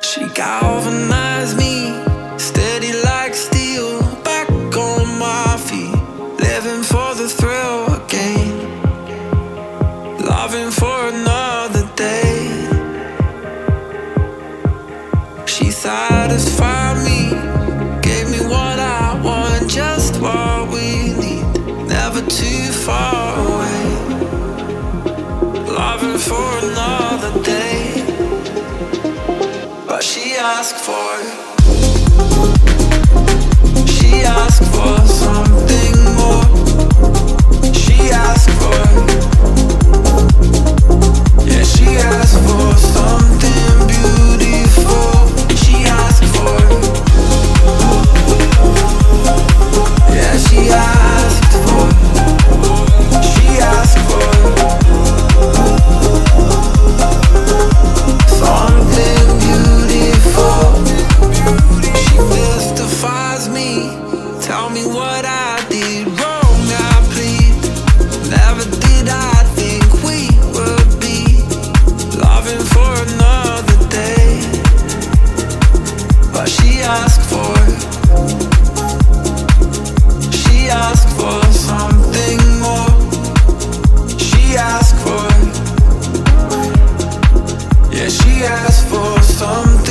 She galvanized me, steady like steel, back on my feet, living for the thrill again, loving for another day. She satisfied me, gave me what I want, just what we need, never too far away, loving for another day. But she asked for it. She asked for something more. She asked for it. Yeah, she asked for something beautiful. She asked for it. Yeah, she asked for it. She asked for it. Something beautiful. She mystifies me. Tell me what I did wrong, I plead. Never did I think we would be loving for another day. But she asked for it. She asked for something more. She asked for it. Yeah, she asked for something